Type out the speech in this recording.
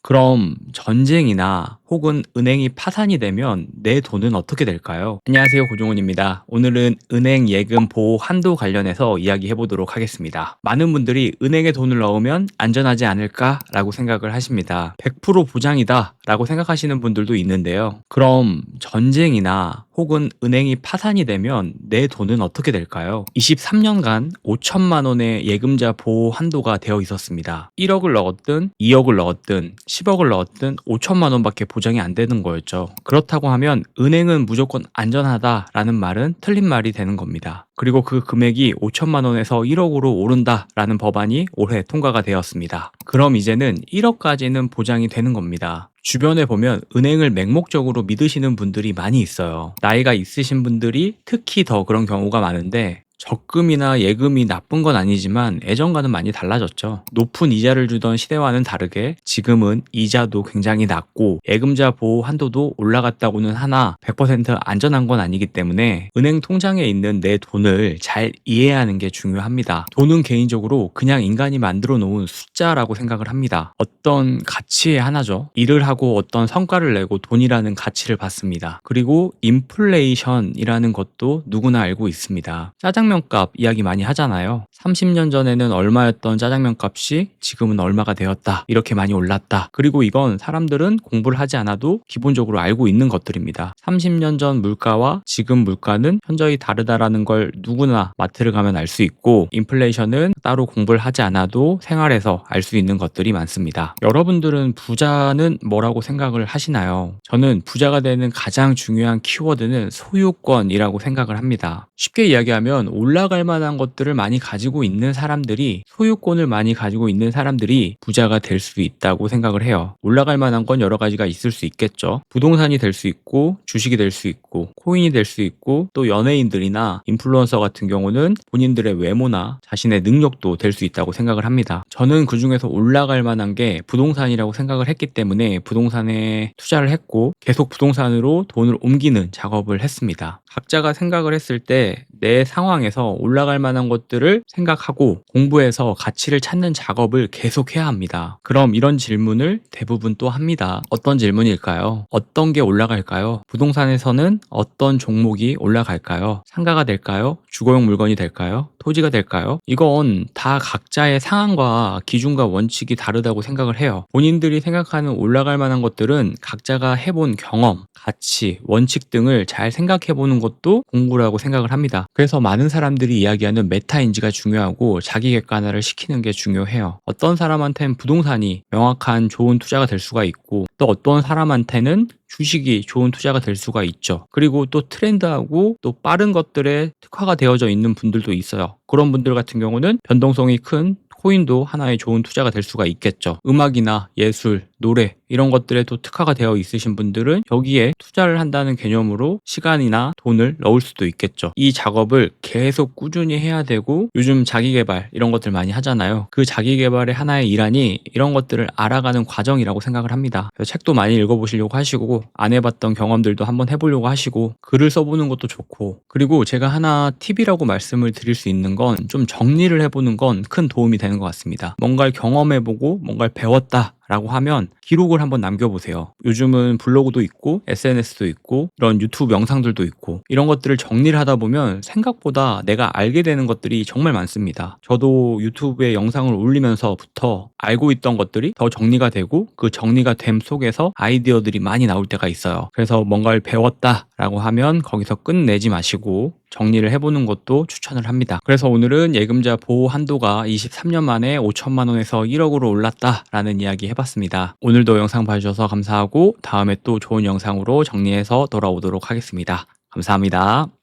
그럼 전쟁이나 혹은 은행이 파산이 되면 내 돈은 어떻게 될까요? 안녕하세요, 고종훈입니다. 오늘은 은행 예금 보호 한도 관련해서 이야기해 보도록 하겠습니다. 많은 분들이 은행에 돈을 넣으면 안전하지 않을까라고 생각을 하십니다. 100% 보장이다 라고 생각하시는 분들도 있는데요. 그럼 전쟁이나 혹은 은행이 파산이 되면 내 돈은 어떻게 될까요? 23년간 5천만 원의 예금자 보호 한도가 되어 있었습니다. 1억을 넣었든 2억을 넣었든 10억을 넣었든 5천만 원밖에 보장이 안 되는 거였죠. 그렇다고 하면 은행은 무조건 안전하다라는 말은 틀린 말이 되는 겁니다. 그리고 그 금액이 5천만 원에서 1억으로 오른다라는 법안이 올해 통과가 되었습니다. 그럼 이제는 1억까지는 보장이 되는 겁니다. 주변에 보면 은행을 맹목적으로 믿으시는 분들이 많이 있어요. 나이가 있으신 분들이 특히 더 그런 경우가 많은데, 적금이나 예금이 나쁜 건 아니지만 예전과는 많이 달라졌죠. 높은 이자를 주던 시대와는 다르게 지금은 이자도 굉장히 낮고 예금자 보호 한도도 올라갔다고는 하나 100% 안전한 건 아니기 때문에 은행 통장에 있는 내 돈을 잘 이해하는 게 중요합니다. 돈은 개인적으로 그냥 인간이 만들어 놓은 숫자라고 생각을 합니다. 어떤 가치의 하나죠. 일을 하고 어떤 성과를 내고 돈이라는 가치를 받습니다. 그리고 인플레이션이라는 것도 누구나 알고 있습니다. 짜장면 값 이야기 많이 하잖아요. 30년 전에는 얼마였던 짜장면 값이 지금은 얼마가 되었다. 이렇게 많이 올랐다. 그리고 이건 사람들은 공부를 하지 않아도 기본적으로 알고 있는 것들입니다. 30년 전 물가와 지금 물가는 현저히 다르다라는 걸 누구나 마트를 가면 알 수 있고, 인플레이션은 따로 공부를 하지 않아도 생활에서 알 수 있는 것들이 많습니다. 여러분들은 부자는 뭐라고 생각을 하시나요? 저는 부자가 되는 가장 중요한 키워드는 소유권이라고 생각을 합니다. 쉽게 이야기하면 올라갈 만한 것들을 많이 가지고 있는 사람들이, 소유권을 많이 가지고 있는 사람들이 부자가 될 수 있다고 생각을 해요. 올라갈 만한 건 여러 가지가 있을 수 있겠죠. 부동산이 될 수 있고, 주식이 될 수 있고, 코인이 될 수 있고, 또 연예인들이나 인플루언서 같은 경우는 본인들의 외모나 자신의 능력도 될 수 있다고 생각을 합니다. 저는 그 중에서 올라갈 만한 게 부동산이라고 생각을 했기 때문에 부동산에 투자를 했고, 계속 부동산으로 돈을 옮기는 작업을 했습니다. 각자가 생각을 했을 때 내 상황에서 올라갈 만한 것들을 생각하고 공부해서 가치를 찾는 작업을 계속해야 합니다. 그럼 이런 질문을 대부분 또 합니다. 어떤 질문일까요? 어떤 게 올라갈까요? 부동산에서는 어떤 종목이 올라갈까요? 상가가 될까요? 주거용 물건이 될까요? 토지가 될까요? 이건 다 각자의 상황과 기준과 원칙이 다르다고 생각을 해요. 본인들이 생각하는 올라갈 만한 것들은 각자가 해본 경험, 가치, 원칙 등을 잘 생각해 보는 것도 공부라고 생각을 합니다. 그래서 많은 사람들이 이야기하는 메타인지가 중요하고 자기 객관화를 시키는 게 중요해요. 어떤 사람한테는 부동산이 명확한 좋은 투자가 될 수가 있고, 또 어떤 사람한테는 주식이 좋은 투자가 될 수가 있죠. 그리고 또 트렌드하고 또 빠른 것들에 특화가 되어져 있는 분들도 있어요. 그런 분들 같은 경우는 변동성이 큰 코인도 하나의 좋은 투자가 될 수가 있겠죠. 음악이나 예술, 노래 이런 것들에 또 특화가 되어 있으신 분들은 여기에 투자를 한다는 개념으로 시간이나 돈을 넣을 수도 있겠죠. 이 작업을 계속 꾸준히 해야 되고, 요즘 자기계발 이런 것들 많이 하잖아요. 그 자기계발의 하나의 일환이 이런 것들을 알아가는 과정이라고 생각을 합니다. 그래서 책도 많이 읽어보시려고 하시고, 안 해봤던 경험들도 한번 해보려고 하시고, 글을 써보는 것도 좋고, 그리고 제가 하나 팁이라고 말씀을 드릴 수 있는 건 좀 정리를 해보는 건 큰 도움이 되는 것 같습니다. 뭔가를 경험해보고 뭔가를 배웠다 라고 하면 기록을 한번 남겨보세요. 요즘은 블로그도 있고 SNS도 있고 이런 유튜브 영상들도 있고, 이런 것들을 정리를 하다 보면 생각보다 내가 알게 되는 것들이 정말 많습니다. 저도 유튜브에 영상을 올리면서부터 알고 있던 것들이 더 정리가 되고, 그 정리가 됨 속에서 아이디어들이 많이 나올 때가 있어요. 그래서 뭔가를 배웠다 라고 하면 거기서 끝내지 마시고 정리를 해보는 것도 추천을 합니다. 그래서 오늘은 예금자 보호 한도가 23년 만에 5천만 원에서 1억으로 올랐다라는 이야기 해봤습니다. 오늘도 영상 봐주셔서 감사하고, 다음에 또 좋은 영상으로 정리해서 돌아오도록 하겠습니다. 감사합니다.